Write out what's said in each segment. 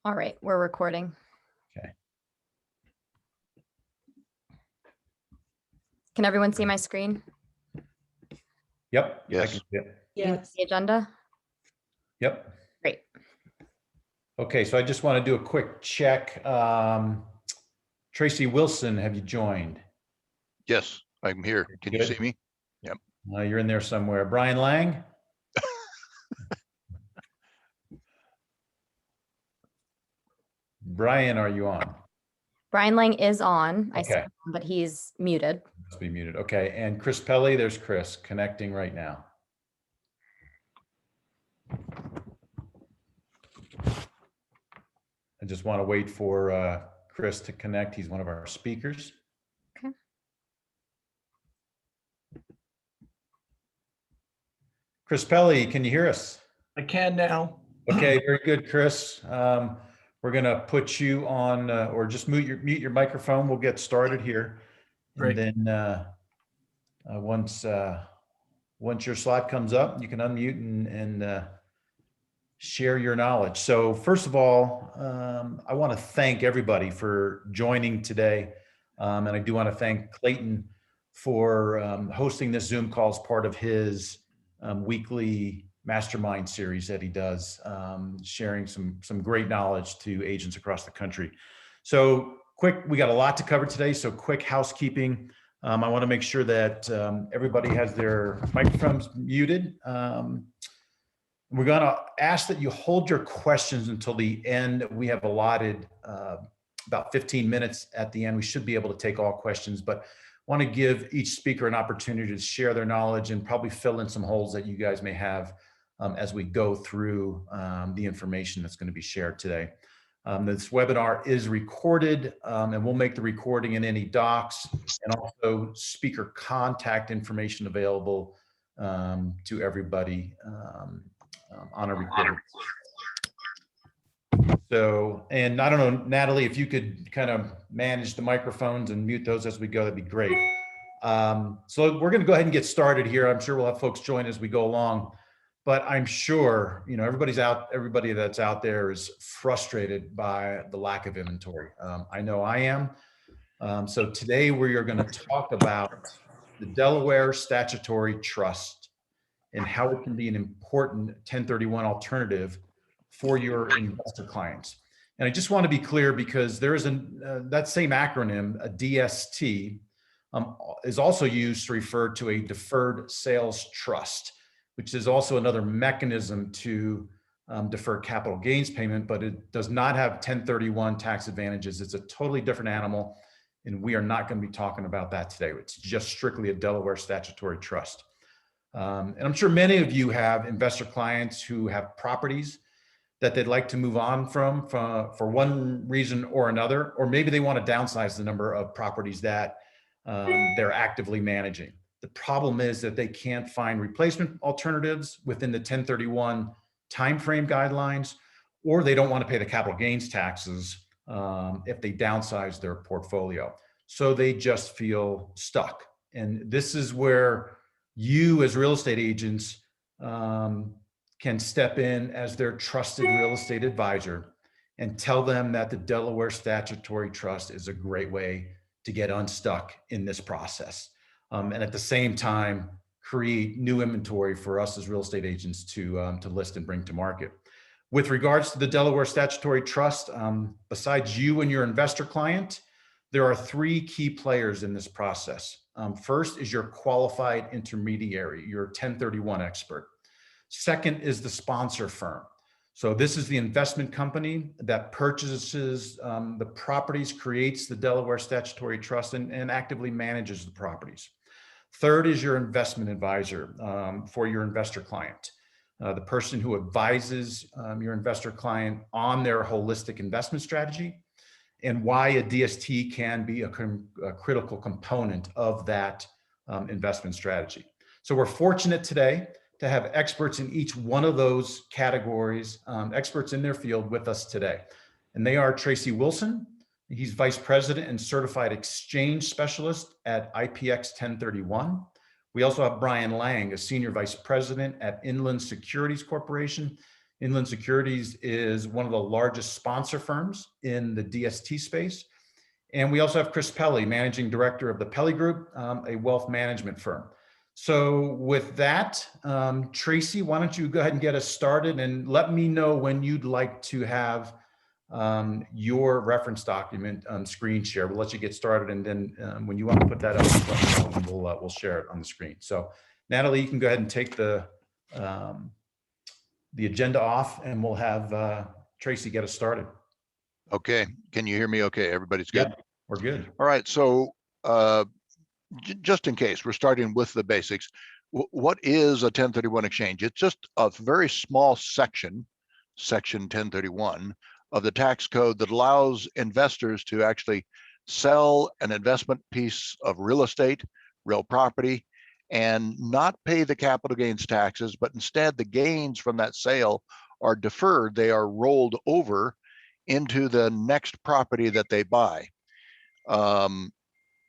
All right, we're recording. Okay. Can everyone see my screen? Yep. I Yes. can see it. Can you see the agenda? Yep. Great. Okay, so I just want to do a quick check. Tracy Wilson, have you joined? Yes, I'm here. Can you Good. see me? You're in there somewhere. Brian Lang? Brian, are you on? Brian Lang is on. I see Okay. him, but he's muted. Must be muted. Okay, and Chris Pelly, there's Chris connecting right now. I just want to wait for Chris to connect. He's one of our speakers. Okay. Chris Pelly, can you hear us? I can now. Okay, very good, Chris. We're going to put you on, or just mute your microphone. We'll get started here. Great. And then once your slot comes up, you can unmute and share your knowledge. So first of all, I want to thank everybody for joining today. And I do want to thank Clayton for hosting this Zoom call as part of his weekly mastermind series that he does, sharing some great knowledge to agents across the country. So we got a lot to cover today. So quick housekeeping. I want to make sure that everybody has their microphones muted. We're going to ask that you hold your questions until the end. We have allotted about 15 minutes at the end. We should be able to take all questions, but want to give each speaker an opportunity to share their knowledge and probably fill in some holes that you guys may have as we go through the information that's going to be shared today. This webinar is recorded and we'll make the recording in any docs and also speaker contact information available to everybody on a recording. So, and I don't know, Natalie, if you could kind of manage the microphones and mute those as we go, that'd be great. So we're going to go ahead and get started here. I'm sure we'll have folks join as we go along, but I'm sure, you know, everybody that's out there is frustrated by the lack of inventory. I know I am. So today we are going to talk about the Delaware Statutory Trust and how it can be an important 1031 alternative for your investor clients. And I just want to be clear because there is that same acronym, a DST, is also used to refer to a deferred sales trust, which is also another mechanism to defer capital gains payment, but it does not have 1031 tax advantages. It's a totally different animal, and we are not going to be talking about that today. It's just strictly a Delaware statutory trust. And I'm sure many of you have investor clients who have properties that they'd like to move on from for one reason or another, or maybe they want to downsize the number of properties that they're actively managing. The problem is that they can't find replacement alternatives within the 1031 timeframe guidelines, or they don't want to pay the capital gains taxes if they downsize their portfolio. So they just feel stuck. And this is where you as real estate agents can step in as their trusted real estate advisor and tell them that the Delaware Statutory Trust is a great way to get unstuck in this process. And at the same time, create new inventory for us as real estate agents to list and bring to market. With regards to the Delaware Statutory Trust, besides you and your investor client, there are three key players in this process. First is your qualified intermediary, your 1031 expert. Second is the sponsor firm. So this is the investment company that purchases the properties, creates the Delaware Statutory Trust, and actively manages the properties. Third is your investment advisor for your investor client, the person who advises your investor client on their holistic investment strategy and why a DST can be a critical component of that investment strategy. So we're fortunate today to have experts in each one of those categories, experts in their field with us today. And they are Tracy Wilson. He's Vice President and Certified Exchange Specialist at IPX 1031. We also have Brian Lang, a Senior Vice President at Inland Securities Corporation, Inland Securities is one of the largest sponsor firms in the DST space. And we also have Chris Pelly, Managing Director of the Pelly Group, a wealth management firm. So with that, Tracy, why don't you go ahead and get us started and let me know when you'd like to have your reference document screen share. We'll let you get started, and then when you want to put that up, just let me know, and we'll share it on the screen. So Natalie, you can go ahead and take the agenda off, and we'll have Tracy get us started. Okay, can you hear me okay? Everybody's good? Yep, we're good. All right, so just in case, we're starting with the basics. What is a 1031 exchange? It's just a very small section, section 1031 of the tax code that allows investors to actually sell an investment piece of real estate, real property, and not pay the capital gains taxes, but instead the gains from that sale are deferred. They are rolled over into the next property that they buy.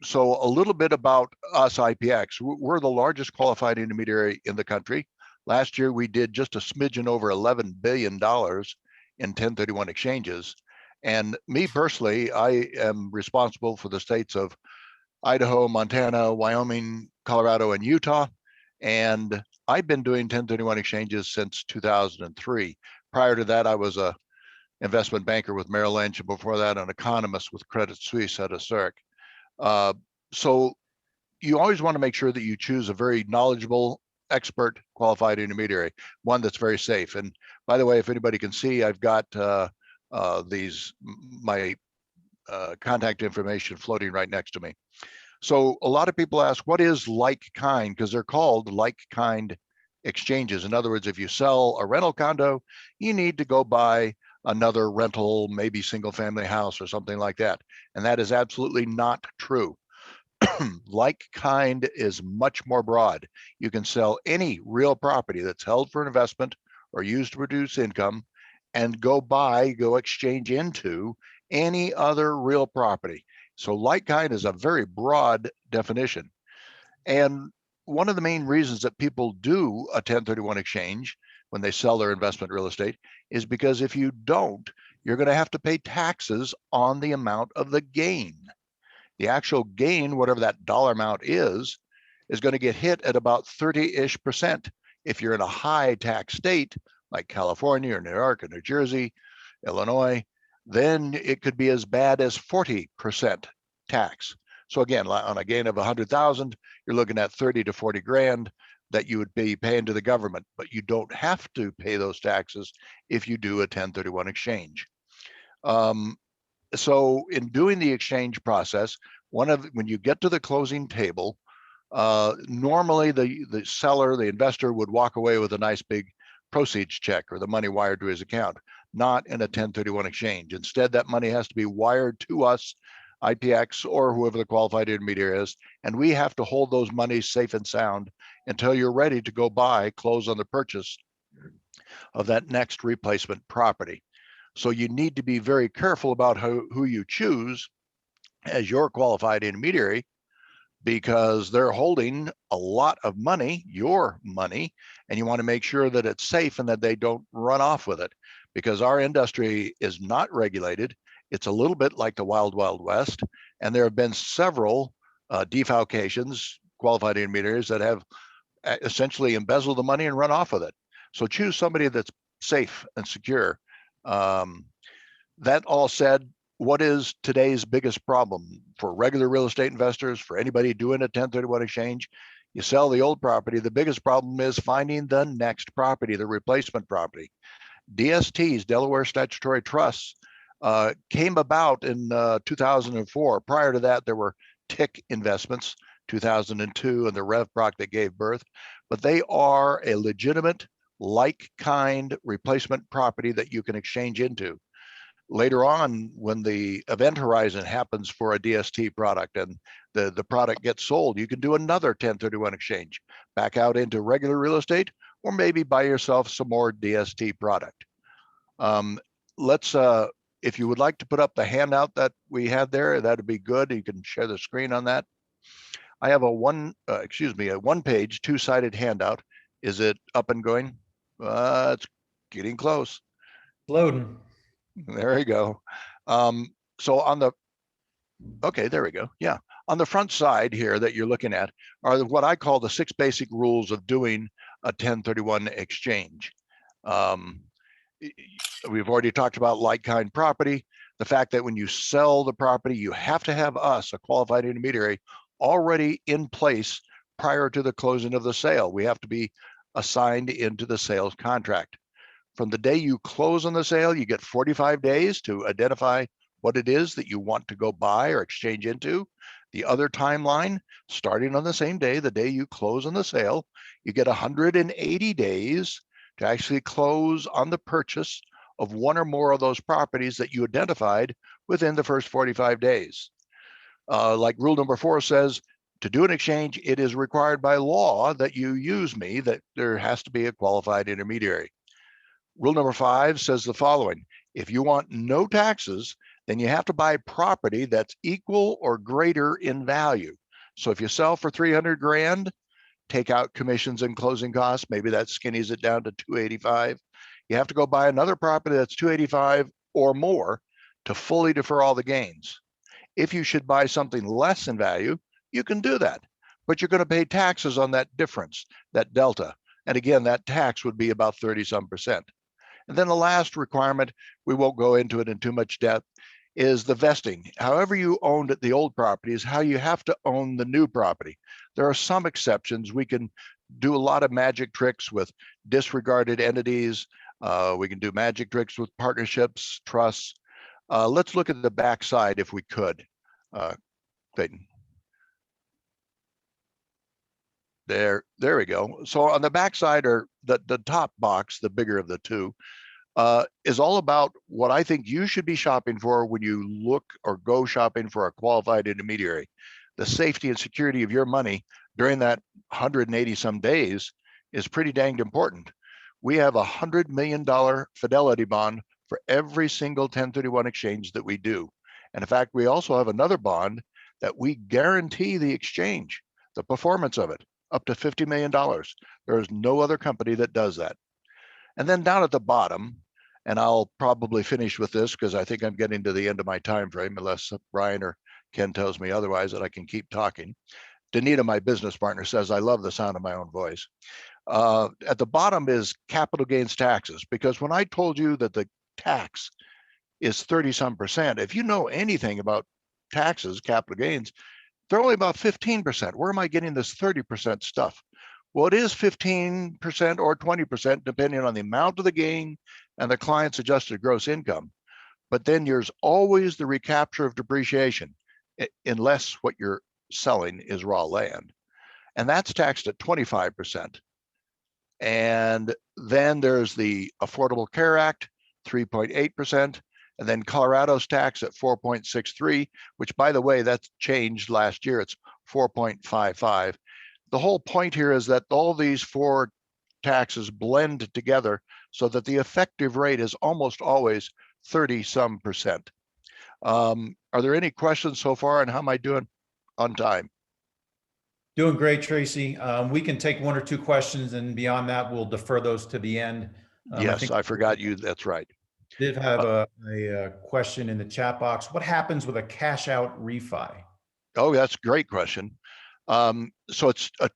So a little bit about us, IPX. We're the largest qualified intermediary in the country. Last year, we did just a smidgen over $11 billion in 1031 exchanges. And me personally, I am responsible for the states of Idaho, Montana, Wyoming, Colorado, and Utah. And I've been doing 1031 exchanges since 2003. Prior to that, I was a investment banker with Merrill Lynch, and before that, an economist with Credit Suisse out of Zurich. So you always want to make sure that you choose a very knowledgeable, expert, qualified intermediary, one that's very safe. And by the way, if anybody can see, I've got my contact information floating right next to me. So a lot of people ask, what is like kind? Because they're called like kind exchanges. In other words, if you sell a rental condo, you need to go buy another rental, maybe single family house or something like that. And that is absolutely not true. Like kind is much more broad. You can sell any real property that's held for investment or used to produce income and go exchange into any other real property. So like kind is a very broad definition. And one of the main reasons that people do a 1031 exchange when they sell their investment real estate is because if you don't, you're going to have to pay taxes on the amount of the gain. The actual gain, whatever that dollar amount is going to get hit at about 30-ish%. If you're in a high tax state like California or New York or New Jersey, Illinois, then it could be as bad as 40% tax. So again, on a gain of 100,000, you're looking at 30 to 40 grand that you would be paying to the government, but you don't have to pay those taxes if you do a 1031 exchange. So in doing the exchange process, when you get to the closing table, normally the seller, the investor would walk away with a nice big proceeds check or the money wired to his account, not in a 1031 exchange. Instead, that money has to be wired to us, IPX, or whoever the qualified intermediary is, and we have to hold those monies safe and sound until you're ready to go close on the purchase of that next replacement property. So you need to be very careful about who you choose as your qualified intermediary, because they're holding a lot of money, your money, and you want to make sure that it's safe and that they don't run off with it, because our industry is not regulated. It's a little bit like the Wild Wild West, and there have been several defalcations, qualified intermediaries that have essentially embezzled the money and run off with it. So choose somebody that's safe and secure. That all said, what is today's biggest problem for regular real estate investors, for anybody doing a 1031 exchange? You sell the old property. The biggest problem is finding the next property, the replacement property. DSTs, Delaware Statutory Trusts, came about in 2004. Prior to that, there were TIC investments, 2002, and the RevProc that gave birth. But they are a legitimate, like-kind replacement property that you can exchange into. Later on, when the event horizon happens for a DST product and the product gets sold, you can do another 1031 exchange back out into regular real estate, or maybe buy yourself some more DST product. If you would like to put up the handout that we had there, that'd be good. You can share the screen on that. I have a one-page, two-sided handout. Is it up and going? It's Getting close. Loading. There you go. So on the, okay, there we go. Yeah. On the front side here that you're looking at are what I call the 6 basic rules of doing a 1031 exchange. We've already talked about like-kind property, the fact that when you sell the property, you have to have us, a qualified intermediary, already in place prior to the closing of the sale. We have to be assigned into the sales contract. From the day you close on the sale, you get 45 days to identify what it is that you want to go buy or exchange into. The other timeline, starting on the same day, the day you close on the sale, you get 180 days to actually close on the purchase of one or more of those properties that you identified within the first 45 days. Like rule number 4 says, to do an exchange, it is required by law that you use me, that there has to be a qualified intermediary. Rule number 5 says the following: if you want no taxes, then you have to buy property that's equal or greater in value. So if you sell for 300 grand, take out commissions and closing costs, maybe that skinnies it down to 285. You have to go buy another property that's 285 or more to fully defer all the gains. If you should buy something less in value, you can do that, but you're going to pay taxes on that difference, that delta. And again, that tax would be about 30-some%. And then the last requirement, we won't go into it in too much depth, is the vesting. However you owned the old property is how you have to own the new property. There are some exceptions. We can do a lot of magic tricks with disregarded entities. We can do magic tricks with partnerships, trusts. Let's look at the back side if we could, Clayton. There we go. So on the back side, or the top box, the bigger of the two, is all about what I think you should be shopping for when you look or go shopping for a qualified intermediary. The safety and security of your money during that 180 some days is pretty dang important. We have $100 million fidelity bond for every single 1031 exchange that we do. And in fact, we also have another bond that we guarantee the exchange, the performance of it, up to $50 million. There is no other company that does that. And then down at the bottom, and I'll probably finish with this because I think I'm getting to the end of my time frame, unless Brian or Ken tells me otherwise that I can keep talking. Danita, my business partner, says, I love the sound of my own voice. At the bottom is capital gains taxes, because when I told you that the tax is 30-some%, if you know anything about taxes, capital gains, they're only about 15%. Where am I getting this 30% stuff? Well, it is 15% or 20%, depending on the amount of the gain and the client's adjusted gross income. But then there's always the recapture of depreciation, unless what you're selling is raw land. And that's taxed at 25%. And then there's the Affordable Care Act, 3.8%. And then Colorado's tax at 4.63, which, by the way, that's changed last year. It's 4.55. The whole point here is that all these 4 taxes blend together so that the effective rate is almost always 30-some%. Are there any questions so far, and how am I doing on time? Doing great, Tracy. We can take 1 or 2 questions, and beyond that, we'll defer those to the end. Yes, I forgot you. That's right. Did have a question in the chat box. What happens with a cash out refi? Oh, that's a great question. So it's a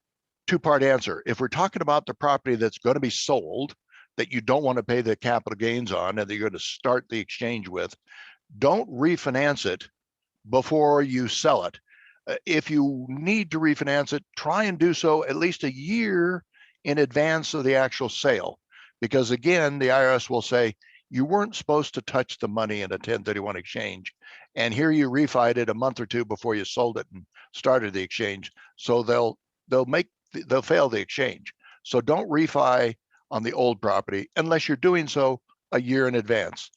2-part answer. If we're talking about the property that's going to be sold, that you don't want to pay the capital gains on, and that you're going to start the exchange with, don't refinance it before you sell it. If you need to refinance it, try and do so at least a year in advance of the actual sale. Because again, the IRS will say, you weren't supposed to touch the money in a 1031 exchange. And here you refied it a month or 2 before you sold it and started the exchange. So they'll fail the exchange. So don't refi on the old property unless you're doing so a year in advance.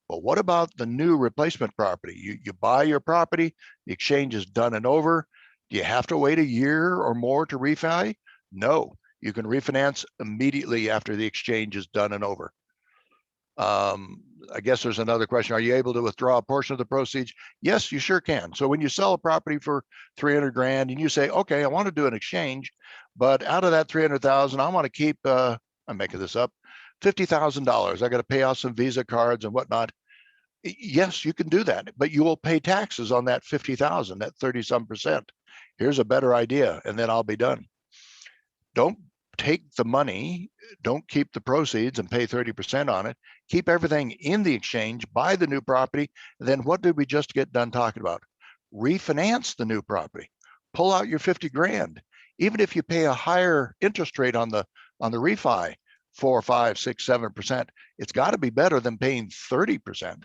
But what about the new replacement property? You buy your property, the exchange is done and over. Do you have to wait a year or more to refi? No, you can refinance immediately after the exchange is done and over. I guess there's another question. Are you able to withdraw a portion of the proceeds? Yes, you sure can. So when you sell a property for 300 grand and you say, okay, I want to do an exchange, but out of that 300,000, I want to keep, I'm making this up, $50,000. I got to pay off some Visa cards and whatnot. Yes, you can do that, but you will pay taxes on that 50,000, that 30-some%. Here's a better idea, and then I'll be done. Don't take the money, don't keep the proceeds and pay 30% on it. Keep everything in the exchange, buy the new property. Then what did we just get done talking about? Refinance the new property. Pull out your 50 grand. Even if you pay a higher interest rate on the refi, 4, 5, 6, 7%, it's got to be better than paying 30%.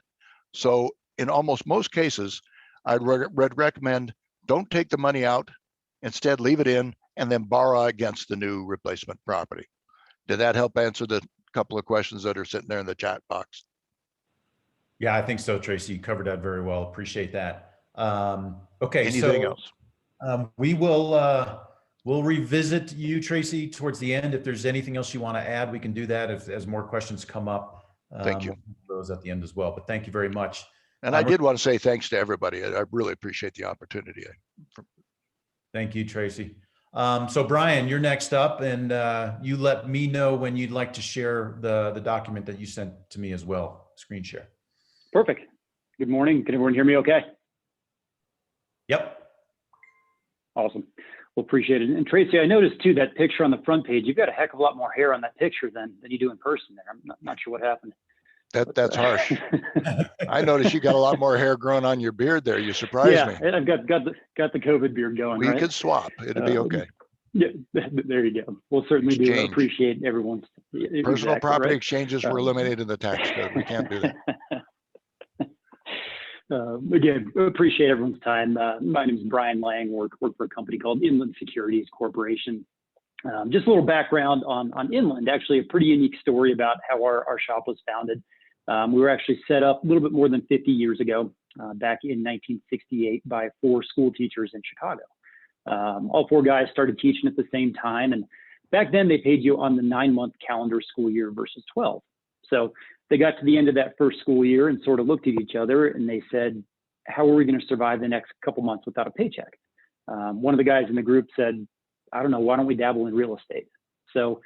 So in almost most cases, I'd recommend don't take the money out. Instead, leave it in and then borrow against the new replacement property. Did that help answer the couple of questions that are sitting there in the chat box? Yeah, I think so, Tracy. You covered that very well. Appreciate that. Okay, Anything else? We will we'll revisit you, Tracy, towards the end. If there's anything else you want to add, we can do that as more questions come up. Thank you. We'll do those at the end as well. But thank you very much. And I did want to say thanks to everybody. I really appreciate the opportunity. Thank you, Tracy. So Brian, you're next up, and you let me know when you'd like to share the document that you sent to me as well. Screen share. Perfect. Good morning. Can everyone hear me okay? Yep. Awesome. Well, appreciate it. And Tracy, I noticed too, that picture on the front page, you've got a heck of a lot more hair on that picture than you do in person there. I'm not sure what happened. That's harsh. I noticed you got a lot more hair growing on your beard there. You surprised me. Yeah, I've got the COVID beard going. We right? could swap. It'd be okay. Yeah, there you go. We'll certainly do Exchange. appreciate everyone's Personal exactly, property right? exchanges were eliminated in the tax code. We can't do that. Again, appreciate everyone's time. My name is Brian Lang. Work for a company called Inland Securities Corporation. Just a little background on Inland. Actually, a pretty unique story about how our shop was founded. We were actually set up a little bit more than 50 years ago, back in 1968, by 4 school teachers in Chicago. All 4 guys started teaching at the same time, and back then they paid you on the 9-month calendar school year versus 12. So they got to the end of that first school year and sort of looked at each other and they said, how are we going to survive the next couple months without a paycheck? One of the guys in the group said, I don't know, why don't we dabble in real estate? So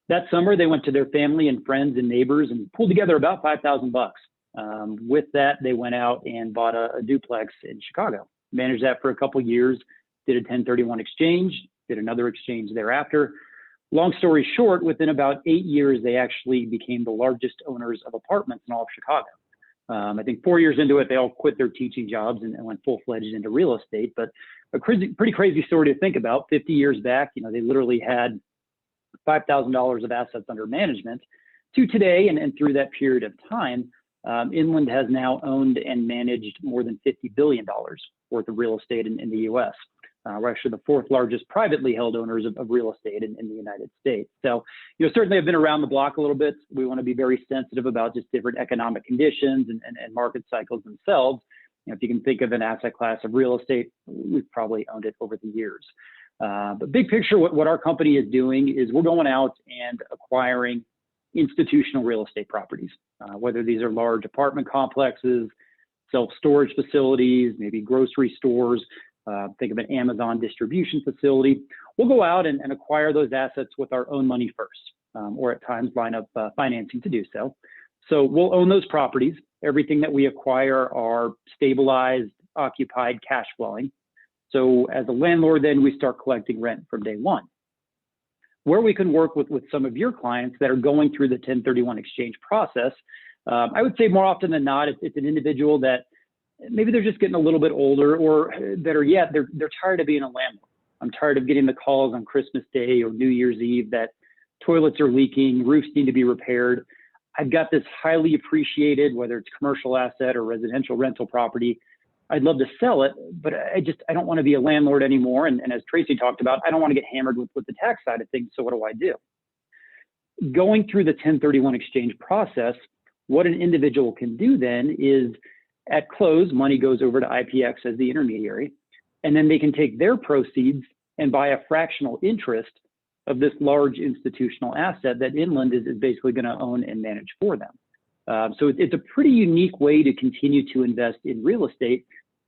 that summer they went to their family and friends and neighbors and pulled together about $5,000. With that, they went out and bought a duplex in Chicago, managed that for a couple of years, did a 1031 exchange, did another exchange thereafter. Long story short, within about 8 years, they actually became the largest owners of apartments in all of Chicago. I think 4 years into it, they all quit their teaching jobs and went full-fledged into real estate. But a pretty crazy story to think about. 50 years back, they literally had $5,000 of assets under management to today. And through that period of time, Inland has now owned and managed more than $50 billion worth of real estate in the U.S. We're actually the 4th largest privately held owners of real estate in the United States. So, certainly I've been around the block a little bit. We want to be very sensitive about just different economic conditions and market cycles themselves. If you can think of an asset class of real estate, we've probably owned it over the years. But big picture, what our company is doing is we're going out and acquiring institutional real estate properties, whether these are large apartment complexes, self-storage facilities, maybe grocery stores. Think of an Amazon distribution facility. We'll go out and acquire those assets with our own money first, or at times line up financing to do so. So we'll own those properties. Everything that we acquire are stabilized, occupied, cash flowing. So as a landlord, then we start collecting rent from day one. Where we can work with some of your clients that are going through the 1031 exchange process, I would say more often than not, it's an individual that maybe they're just getting a little bit older, or better yet, they're tired of being a landlord. I'm tired of getting the calls on Christmas Day or New Year's Eve that toilets are leaking, roofs need to be repaired. I've got this highly appreciated, whether it's commercial asset or residential rental property. I'd love to sell it, but I don't want to be a landlord anymore. And as Tracy talked about, I don't want to get hammered with the tax side of things. So what do I do? Going through the 1031 exchange process, what an individual can do then is at close, money goes over to IPX as the intermediary, and then they can take their proceeds and buy a fractional interest of this large institutional asset that Inland is basically going to own and manage for them. So it's a pretty unique way to continue to invest in real estate,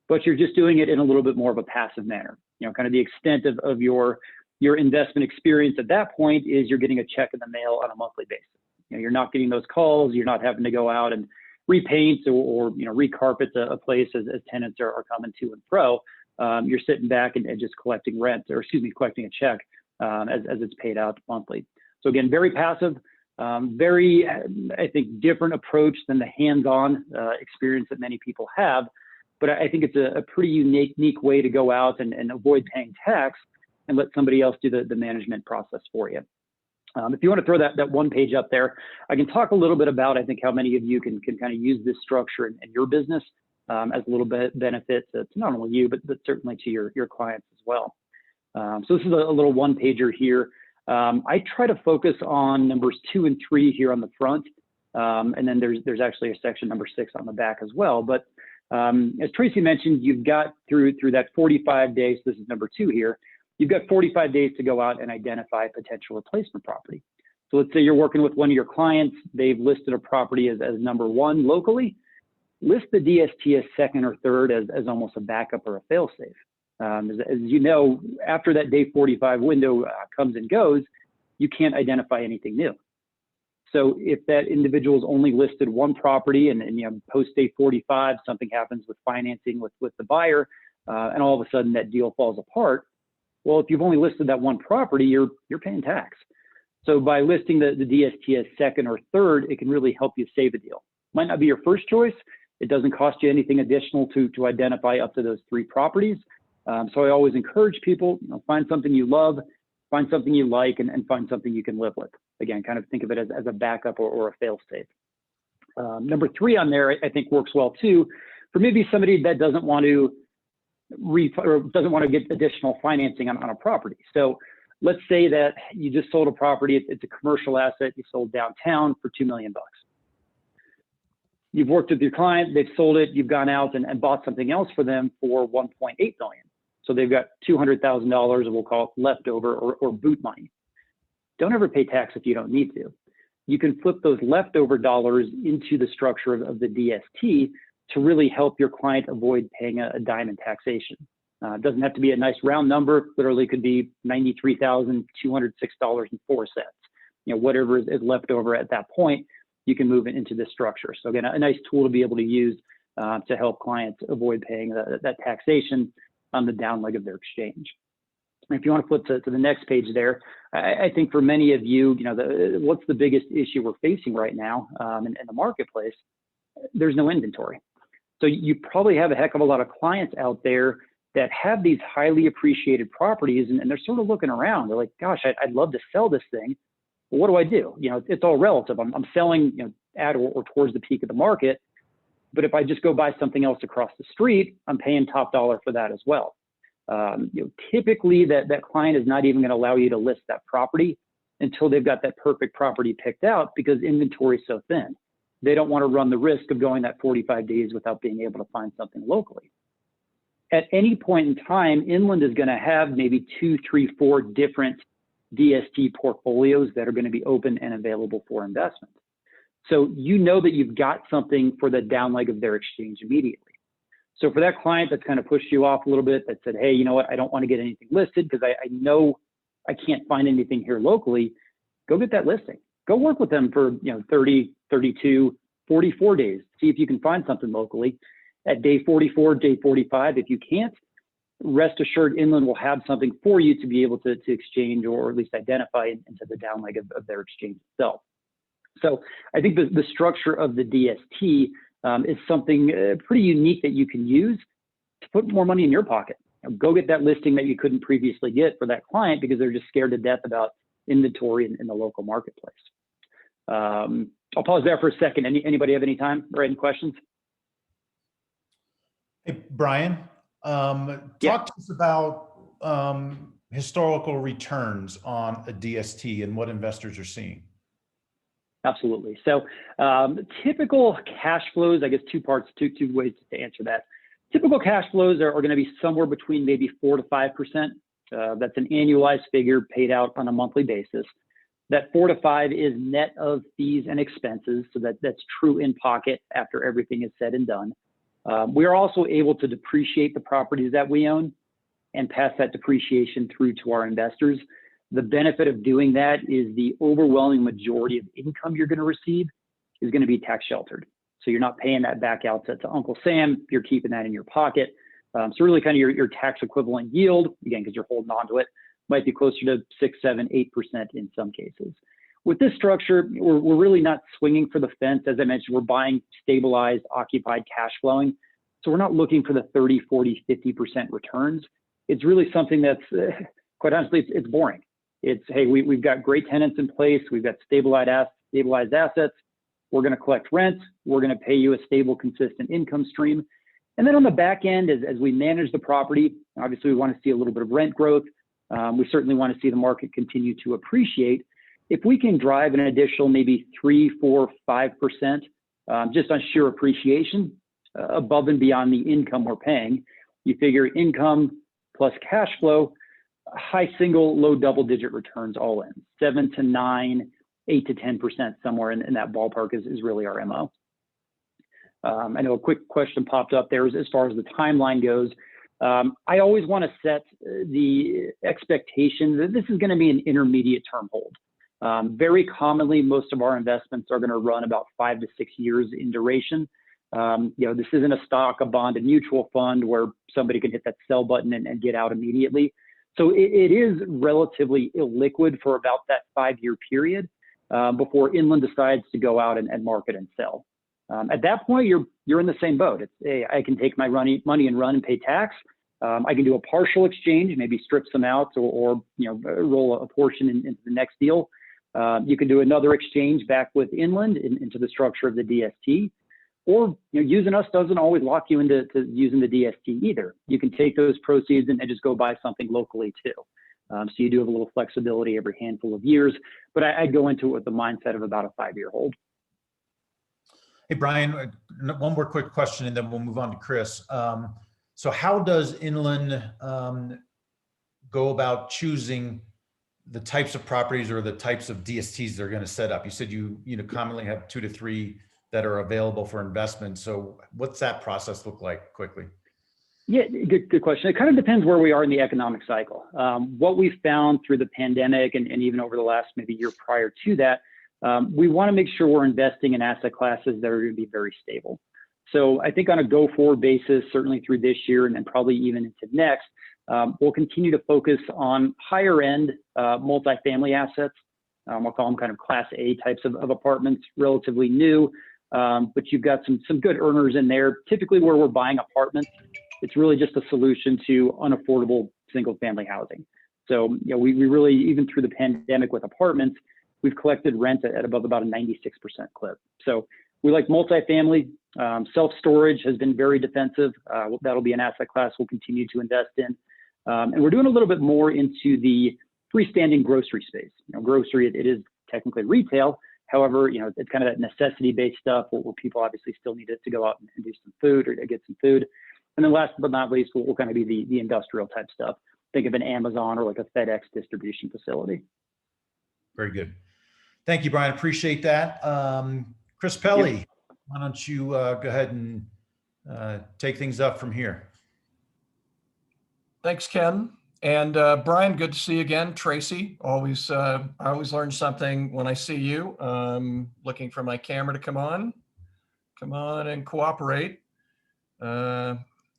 but you're just doing it in a little bit more of a passive manner. Kind of the extent of your investment experience at that point is you're getting a check in the mail on a monthly basis. You're not getting those calls. You're not having to go out and repaint or recarpet a place as tenants are coming to and fro. You're sitting back and just collecting rent, or collecting a check as it's paid out monthly. So again, very passive, very, I think, different approach than the hands-on experience that many people have. But I think it's a pretty unique way to go out and avoid paying tax and let somebody else do the management process for you. If you want to throw that one page up there, I can talk a little bit about, I think, how many of you can kind of use this structure in your business as a little bit benefit to not only you, but certainly to your clients as well. So this is a little one pager here. I try to focus on numbers 2 and 3 here on the front. And then there's actually a section number 6 on the back as well. But as Tracy mentioned, you've got through that 45 days, this is number 2 here, you've got 45 days to go out and identify potential replacement property. So let's say you're working with one of your clients, they've listed a property as number 1 locally, list the DST as 2nd or 3rd as almost a backup or a fail-safe. As you know, after that day 45 window comes and goes, you can't identify anything new. So if that individual's only listed one property and post day 45, something happens with financing with the buyer, and all of a sudden that deal falls apart, well, if you've only listed that one property, you're paying tax. So by listing the DST as 2nd or 3rd, it can really help you save a deal. Might not be your first choice. It doesn't cost you anything additional to identify up to those 3 properties. So I always encourage people, find something you love, find something you like, and find something you can live with. Again, kind of think of it as a backup or a fail-safe. Number 3 on there, I think, works well too, for maybe somebody that doesn't want to get additional financing on a property. So let's say that you just sold a property, it's a commercial asset, you sold downtown for $2 million. You've worked with your client, they've sold it, you've gone out and bought something else for them for $1.8 million. So they've got $200,000, we'll call it leftover or boot money. Don't ever pay tax if you don't need to. You can flip those leftover dollars into the structure of the DST to really help your client avoid paying a dime in taxation. It doesn't have to be a nice round number. Literally could be $93,206.04. Whatever is left over at that point, you can move it into this structure. So again, a nice tool to be able to use to help clients avoid paying that taxation on the down leg of their exchange. And if you want to flip to the next page there, I think for many of you, what's the biggest issue we're facing right now in the marketplace? There's no inventory. So you probably have a heck of a lot of clients out there that have these highly appreciated properties, and they're sort of looking around. They're like, gosh, I'd love to sell this thing. But what do I do? It's all relative. I'm selling at or towards the peak of the market. But if I just go buy something else across the street, I'm paying top dollar for that as well. Typically that client is not even going to allow you to list that property until they've got that perfect property picked out, because inventory is so thin. They don't want to run the risk of going that 45 days without being able to find something locally. At any point in time, Inland is going to have maybe 2, 3, 4 different DST portfolios that are going to be open and available for investment. So that you've got something for the down leg of their exchange immediately. So for that client that's kind of pushed you off a little bit, that said, hey, you know what, I don't want to get anything listed because I know I can't find anything here locally, go get that listing. Go work with them for 30, 32, 44 days. See if you can find something locally. At day 44, day 45, if you can't, rest assured Inland will have something for you to be able to exchange, or at least identify into the down leg of their exchange itself. So I think the structure of the DST is something pretty unique that you can use to put more money in your pocket. Go get that listing that you couldn't previously get for that client because they're just scared to death about inventory in the local marketplace. I'll pause there for a second. Anybody have any time or any questions? Hey, Brian, talk to us about historical returns on a DST and what investors are seeing. Absolutely. So typical cash flows, I guess two parts, two ways to answer that. Typical cash flows are going to be somewhere between maybe 4 to 5%. That's an annualized figure paid out on a monthly basis. That 4 to 5 is net of fees and expenses, so that's true in pocket after everything is said and done. We are also able to depreciate the properties that we own and pass that depreciation through to our investors. The benefit of doing that is the overwhelming majority of income you're going to receive is going to be tax sheltered. So you're not paying that back out to Uncle Sam. You're keeping that in your pocket. So really kind of your tax equivalent yield, again, because you're holding on to it, might be closer to 6, 7, 8% in some cases. With this structure, we're really not swinging for the fence. As I mentioned, we're buying stabilized, occupied cash flowing. So we're not looking for the 30, 40, 50% returns. It's really something that's, quite honestly, it's boring. It's, hey, we've got great tenants in place. We've got stabilized assets. We're going to collect rent. We're going to pay you a stable, consistent income stream. And then on the back end, as we manage the property, obviously we want to see a little bit of rent growth. We certainly want to see the market continue to appreciate. If we can drive an additional maybe 3, 4, 5% just on sheer appreciation above and beyond the income we're paying, you figure income plus cash flow, high single, low double-digit returns all in, 7 to 9, 8 to 10%, somewhere in that ballpark is really our MO. I know a quick question popped up there as far as the timeline goes. I always want to set the expectation that this is going to be an intermediate term hold. Very commonly, most of our investments are going to run about 5 to 6 years in duration. This isn't a stock, a bond, a mutual fund where somebody can hit that sell button and get out immediately. So it is relatively illiquid for about that 5-year period before Inland decides to go out and market and sell. At that point, you're in the same boat. It's, hey, I can take my money and run and pay tax. I can do a partial exchange, maybe strip some out or roll a portion into the next deal. You can do another exchange back with Inland into the structure of the DST. Or using us doesn't always lock you into using the DST either. You can take those proceeds and just go buy something locally too. So you do have a little flexibility every handful of years, but I'd go into it with the mindset of about a 5-year hold. Hey, Brian, one more quick question and then we'll move on to Chris. So how does Inland go about choosing the types of properties or the types of DSTs they're going to set up? You said you commonly have 2 to 3 that are available for investment. So what's that process look like quickly? Yeah, good question. It kind of depends where we are in the economic cycle. What we've found through the pandemic and even over the last maybe year prior to that, we want to make sure we're investing in asset classes that are going to be very stable. So I think on a go-forward basis, certainly through this year and then probably even into next, we'll continue to focus on higher end multifamily assets. We'll call them kind of Class A types of apartments, relatively new. But you've got some good earners in there. Typically where we're buying apartments, it's really just a solution to unaffordable single family housing. So we really, even through the pandemic with apartments, we've collected rent at above about a 96% clip. So we like multifamily. Self-storage has been very defensive. That'll be an asset class we'll continue to invest in. And we're doing a little bit more into the freestanding grocery space. Grocery, it is technically retail. However, it's kind of that necessity-based stuff where people obviously still need it to go out and do some food or to get some food. And then last but not least, will kind of be the industrial type stuff. Think of an Amazon or like a FedEx distribution facility. Very good. Thank you, Brian. Appreciate that. Chris Pelly, Yep. Why don't you go ahead and take things up from here? Thanks, Ken. And Brian, good to see you again. Tracy, I always learn something when I see you. Looking for my camera to come on and cooperate.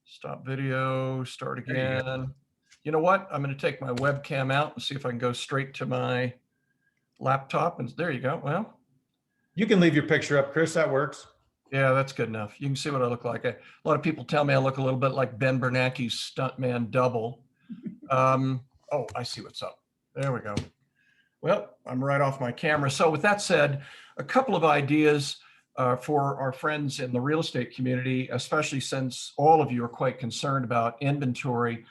Stop video, start again. You know what? I'm going to take my webcam out and see if I can go straight to my laptop. And there you go. Well, You can leave your picture up, Chris. That works. yeah, that's good enough. You can see what I look like. A lot of people tell me I look a little bit like Ben Bernanke's stuntman double. Oh, I see what's up. There we go. Well, I'm right off my camera. So with that said, a couple of ideas for our friends in the real estate community, especially since all of you are quite concerned about inventory.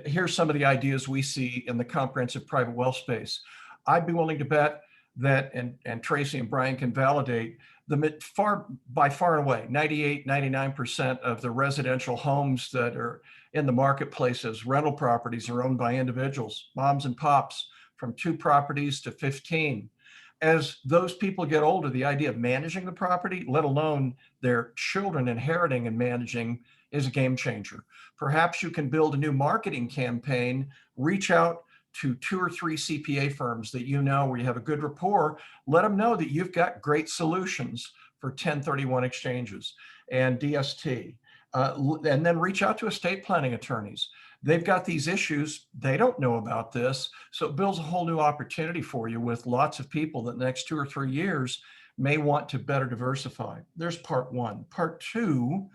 Here's some of the ideas we see in the comprehensive private wealth space. I'd be willing to bet that, and Tracy and Brian can validate, by far and away, 98, 99% of the residential homes that are in the marketplace as rental properties are owned by individuals, moms and pops, from 2 properties to 15. As those people get older, the idea of managing the property, let alone their children inheriting and managing, is a game changer. Perhaps you can build a new marketing campaign, reach out to 2 or 3 CPA firms that you know where you have a good rapport. Let them know that you've got great solutions for 1031 exchanges and DST. And then reach out to estate planning attorneys. They've got these issues. They don't know about this. So it builds a whole new opportunity for you with lots of people that the next 2 or 3 years may want to better diversify. There's part one. Part two,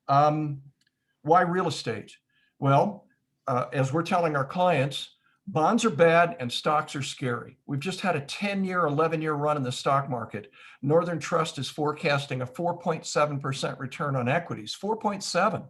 why real estate? Well, as we're telling our clients, bonds are bad and stocks are scary. We've just had a 10-year, 11-year run in the stock market. Northern Trust is forecasting a 4.7% return on equities, 4.7.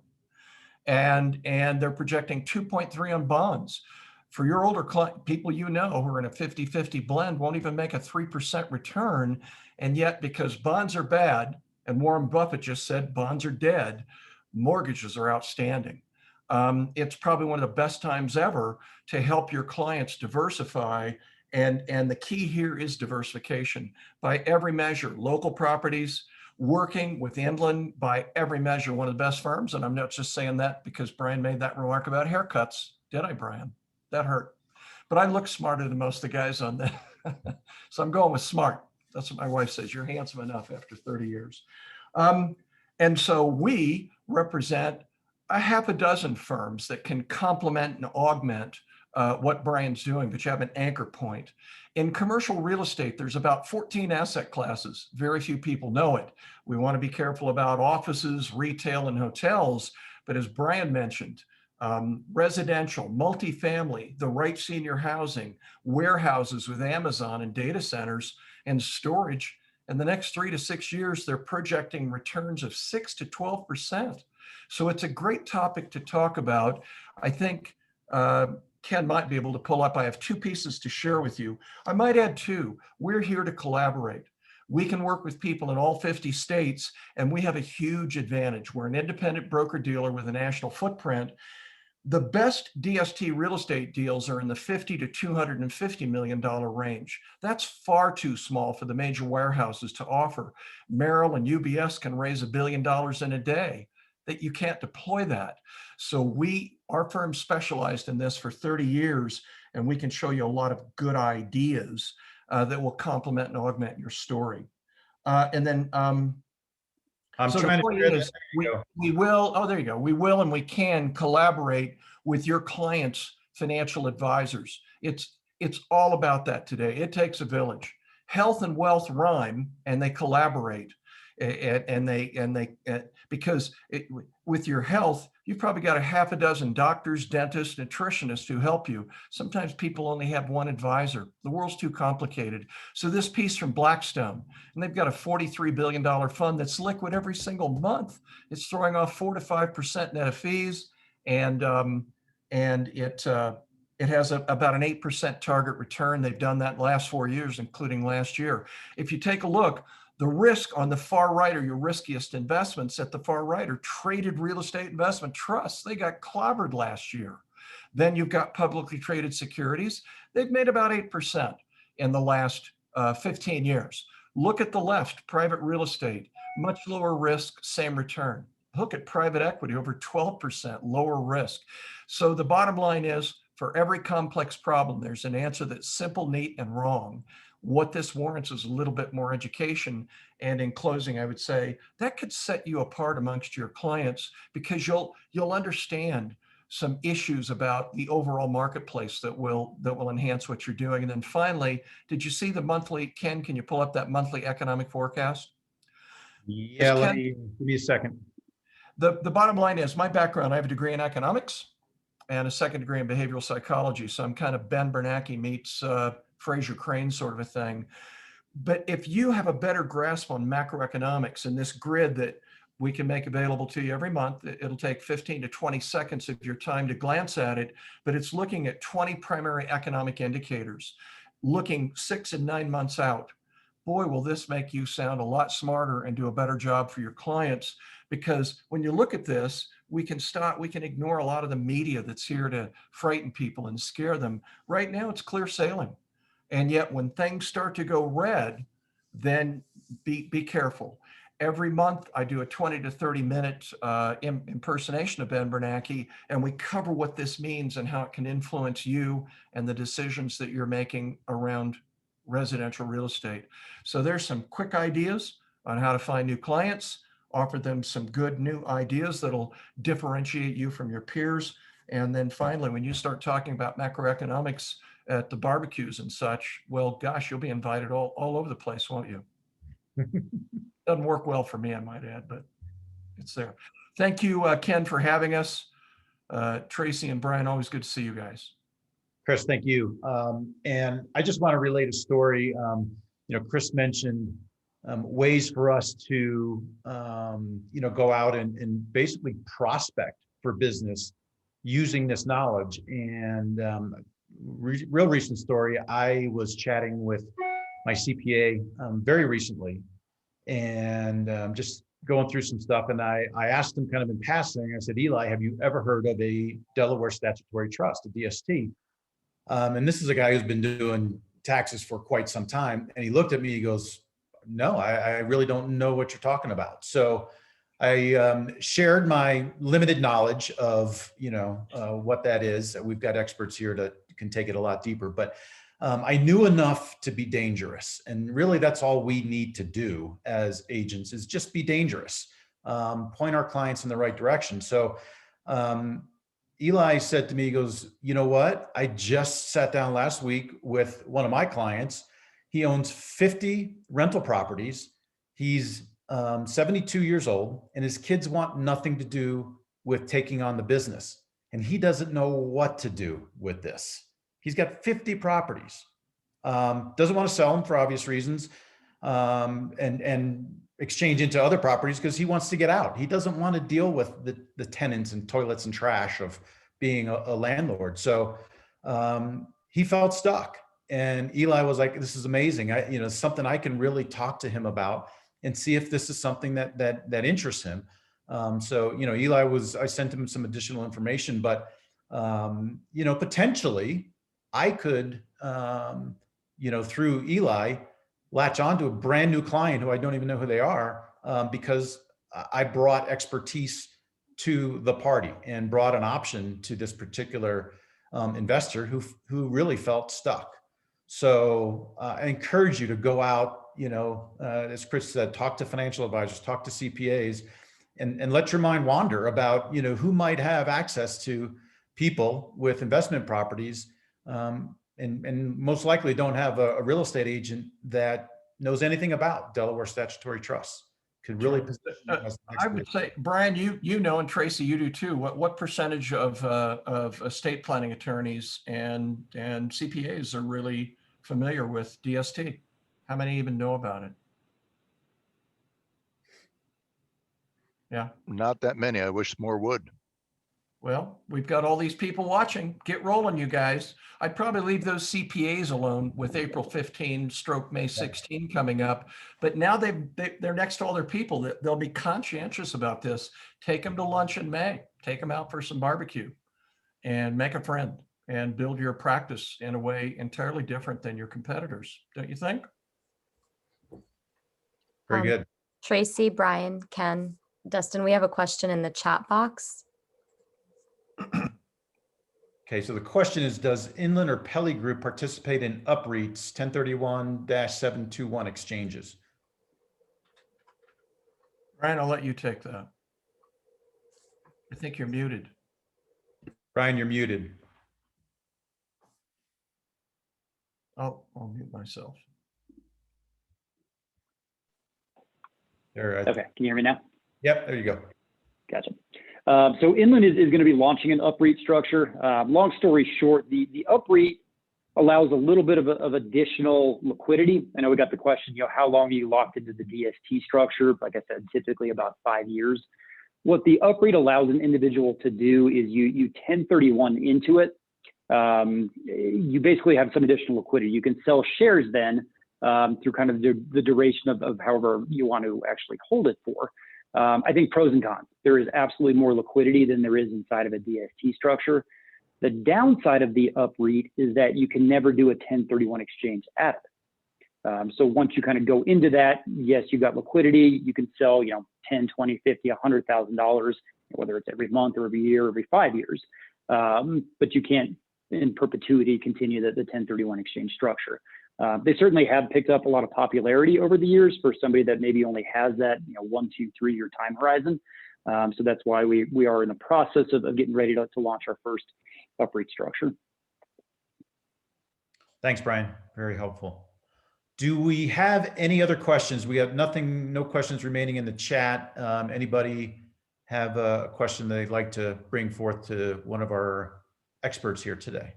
And they're projecting 2.3 on bonds. For your older people you know who are in a 50-50 blend won't even make a 3% return. And yet, because bonds are bad, and Warren Buffett just said bonds are dead, mortgages are outstanding. It's probably one of the best times ever to help your clients diversify. And the key here is diversification. By every measure, local properties, working with Inland, by every measure, one of the best firms. And I'm not just saying that because Brian made that remark about haircuts. Did I, Brian? That hurt. But I look smarter than most of the guys on that. So I'm going with smart. That's what my wife says. You're handsome enough after 30 years. And so we represent a half a dozen firms that can complement and augment what Brian's doing, but you have an anchor point. In commercial real estate, there's about 14 asset classes. Very few people know it. We want to be careful about offices, retail, and hotels. But as Brian mentioned, residential, multifamily, the right senior housing, warehouses with Amazon and data centers and storage. In the next 3 to 6 years, they're projecting returns of 6 to 12%. So it's a great topic to talk about. I think Ken might be able to pull up. I have 2 pieces to share with you. I might add 2. We're here to collaborate. We can work with people in all 50 states, and we have a huge advantage. We're an independent broker-dealer with a national footprint. The best DST real estate deals are in the $50 to $250 million range. That's far too small for the major warehouses to offer. Merrill and UBS can raise $1 billion in a day. That you can't deploy that. So our firm specialized in this for 30 years, and we can show you a lot of good ideas that will complement and augment your story. And then I'm so trying the point is, we will, oh, there you go. We will and we can collaborate with your clients' financial advisors. It's all about that today. It takes a village. Health and wealth rhyme, and they collaborate. Because with your health, you've probably got a half a dozen doctors, dentists, nutritionists who help you. Sometimes people only have one advisor. The world's too complicated. So this piece from Blackstone, and they've got a $43 billion fund that's liquid every single month. It's throwing off 4 to 5% net of fees, and it has about an 8% target return. They've done that in the last 4 years, including last year. If you take a look, the risk on the far right are your riskiest investments at the far right are traded real estate investment trusts. They got clobbered last year. Then you've got publicly traded securities. They've made about 8% in the last 15 years. Look at the left, private real estate, much lower risk, same return. Look at private equity, over 12%, lower risk. So the bottom line is, for every complex problem, there's an answer that's simple, neat, and wrong. What this warrants is a little bit more education. And in closing, I would say that could set you apart amongst your clients because you'll understand some issues about the overall marketplace that will enhance what you're doing. And then finally, did you see the monthly, Ken, can you pull up that monthly economic forecast? Yeah, give me a second. The bottom line is my background, I have a degree in economics and a second degree in behavioral psychology. So I'm kind of Ben Bernanke meets Fraser Crane sort of a thing. But if you have a better grasp on macroeconomics and this grid that we can make available to you every month, it'll take 15 to 20 seconds of your time to glance at it, but it's looking at 20 primary economic indicators, looking 6 and 9 months out. Boy, will this make you sound a lot smarter and do a better job for your clients. Because when you look at this, we can ignore a lot of the media that's here to frighten people and scare them. Right now, it's clear sailing. And yet when things start to go red, then be careful. Every month, I do a 20 to 30-minute impersonation of Ben Bernanke, and we cover what this means and how it can influence you and the decisions that you're making around residential real estate. So there's some quick ideas on how to find new clients, offer them some good new ideas that'll differentiate you from your peers. And then finally, when you start talking about macroeconomics at the barbecues and such, well, gosh, you'll be invited all over the place, won't you? Doesn't work well for me, I might add, but it's there. Thank you, Ken, for having us. Tracy and Brian, always good to see you guys. Chris, thank you. And I just want to relate a story. Chris mentioned ways for us to, go out and basically prospect for business using this knowledge. And real recent story, I was chatting with my CPA very recently, and just going through some stuff. And I asked him kind of in passing, I said, Eli, have you ever heard of a Delaware Statutory Trust, a DST? And this is a guy who's been doing taxes for quite some time. And he looked at me, he goes, no, I really don't know what you're talking about. So I shared my limited knowledge of, what that is. We've got experts here that can take it a lot deeper, but I knew enough to be dangerous. And really that's all we need to do as agents is just be dangerous, point our clients in the right direction. So Eli said to me, he goes, you know what? I just sat down last week with one of my clients. He owns 50 rental properties. He's 72 years old, and his kids want nothing to do with taking on the business. And he doesn't know what to do with this. He's got 50 properties, doesn't want to sell them for obvious reasons, and exchange into other properties because he wants to get out. He doesn't want to deal with the tenants and toilets and trash of being a landlord. So he felt stuck. And Eli was like, this is amazing. Something I can really talk to him about and see if this is something that interests him. So Eli I sent him some additional information, but potentially I could, through Eli, latch onto a brand new client who I don't even know who they are, because I brought expertise to the party and brought an option to this particular investor who really felt stuck. So I encourage you to go out, as Chris said, talk to financial advisors, talk to CPAs, and let your mind wander about, who might have access to people with investment properties, and most likely don't have a real estate agent that knows anything about Delaware Statutory Trusts. Could really position you as an I would expert. say, Brian, you know, and Tracy, you do too. What percentage of estate planning attorneys and CPAs are really familiar with DST? How many even know about it? Yeah. Not that many. I wish more would. Well, we've got all these people watching. Get rolling, you guys. I'd probably leave those CPAs alone with April 15 / May 16 coming up. But now they're next to all their people. They'll be conscientious about this. Take them to lunch in May. Take them out for some barbecue and make a friend and build your practice in a way entirely different than your competitors. Don't you think? Very good. Tracy, Brian, Ken, Dustin, we have a question in the chat box. Okay, so the question is, does Inland or Pelley Group participate in Upreits 1031-721 exchanges? Brian, I'll let you take that. I think you're muted. Brian, you're muted. I'll mute myself. There, Okay, can you hear me now? Yep, there you go. Gotcha. So Inland is going to be launching an Upreit structure. Long story short, the Upreit allows a little bit of additional liquidity. I know we got the question, how long are you locked into the DST structure? Like I said, typically about 5 years. What the Upreit allows an individual to do is you 1031 into it. You basically have some additional liquidity. You can sell shares then through kind of the duration of however you want to actually hold it for. I think pros and cons. There is absolutely more liquidity than there is inside of a DST structure. The downside of the Upreit is that you can never do a 1031 exchange out of So once you kind of go into that, yes, you've got liquidity. You can sell, you know, 10, 20, 50, $100,000, whether it's every month or every year, or every 5 years. But you can't in perpetuity continue the 1031 exchange structure. They certainly have picked up a lot of popularity over the years for somebody that maybe only has that, you know, 1, 2, 3 year time horizon. So that's why we are in the process of getting ready to launch our first Upreits structure. Thanks, Brian. Very helpful. Do we have any other questions? We have no questions remaining in the chat. Anybody have a question they'd like to bring forth to one of our experts here today?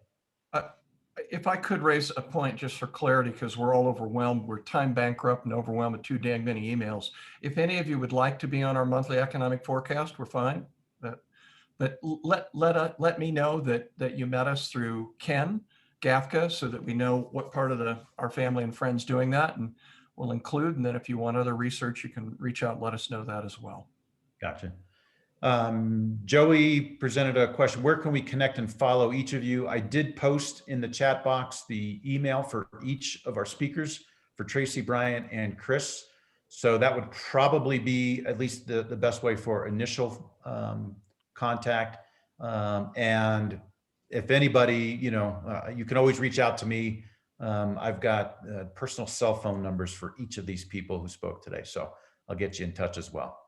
If I could raise a point just for clarity, because we're all overwhelmed, we're time bankrupt and overwhelmed with too dang many emails. If any of you would like to be on our monthly economic forecast, we're fine. But let me know that you met us through Ken Gafka, so that we know what part of our family and friends doing that, and we'll include. And then if you want other research, you can reach out and let us know that as well. Gotcha. Joey presented a question. Where can we connect and follow each of you? I did post in the chat box the email for each of our speakers, for Tracy, Brian, and Chris. So that would probably be at least the best way for initial contact. And if anybody, you know, you can always reach out to me. I've got personal cell phone numbers for each of these people who spoke today. So I'll get you in touch as well.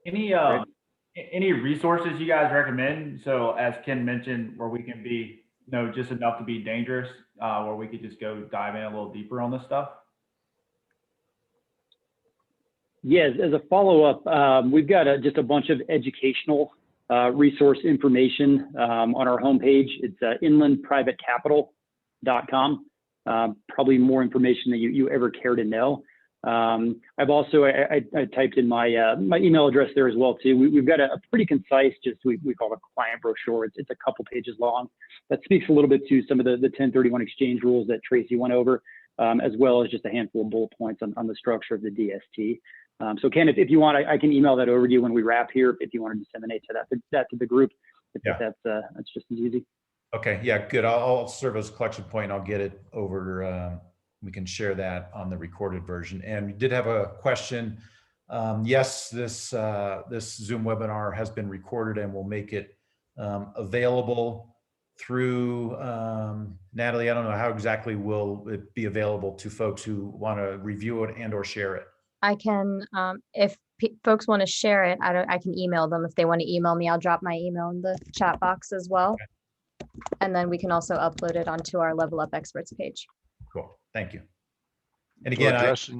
Any resources you guys recommend? So as Ken mentioned, where we can be, you know, just enough to be dangerous, where we could just go dive in a little deeper on this stuff. Yes, as a follow-up, we've got just a bunch of educational resource information on our homepage. It's inlandprivatecapital.com. Probably more information than you ever care to know. I've also, I typed in my email address there as well too. We've got a pretty concise, we call it a client brochure. It's a couple pages long that speaks a little bit to some of the 1031 exchange rules that Tracy went over, as well as just a handful of bullet points on the structure of the DST. So Ken, if you want, I can email that over to you when we wrap here, if you want to disseminate that to the group. That's just as easy. Okay, yeah, good. I'll serve as a collection point. I'll get it over. We can share that on the recorded version. And we did have a question. Yes, this Zoom webinar has been recorded, and we'll make it available through Natalie. I don't know how exactly will it be available to folks who want to review it and or share it. I can, if folks want to share it, I can email them. If they want to email me, I'll drop my email in the chat box as well. Okay. And then we can also upload it onto our Level Up Experts page. Cool. Thank you. And again, I was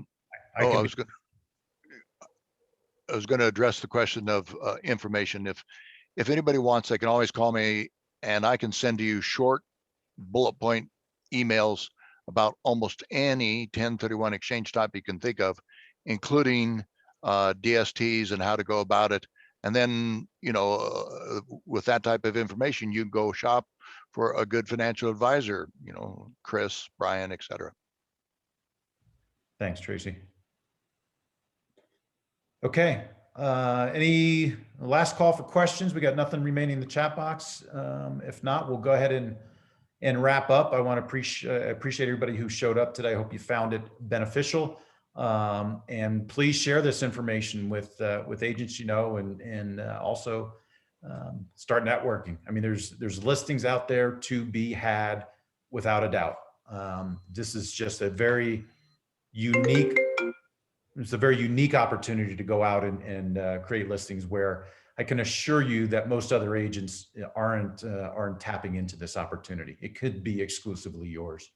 going to address the question of information. If anybody wants, they can always call me, and I can send to you short bullet point emails about almost any 1031 exchange type you can think of, including DSTs and how to go about it. And then, you know, with that type of information, you go shop for a good financial advisor, you know, Chris, Brian, et cetera. Thanks, Tracy. Okay. Any last call for questions? We got nothing remaining in the chat box. If not, we'll go ahead and wrap up. I want to appreciate everybody who showed up today. I hope you found it beneficial. And please share this information with agents you know, and also start networking. I mean, there's listings out there to be had without a doubt. This is just a very unique opportunity to go out and create listings where I can assure you that most other agents aren't tapping into this opportunity. It could be exclusively yours.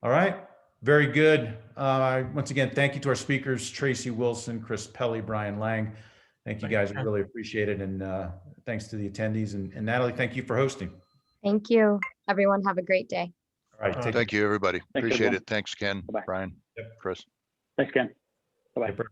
All right, very good. Once again, thank you to our speakers, Tracy Wilson, Chris Pelly, Brian Lang. Thank you guys, I really appreciate it. And thanks to the attendees, and Natalie, thank you for hosting. Thank you. Everyone have a great day. All right, Thank you, everybody. Thanks, Appreciate everyone. it. Thanks, Ken, Bye-bye. Brian, Yep. Chris. Thanks, Ken. Bye-bye. Yep.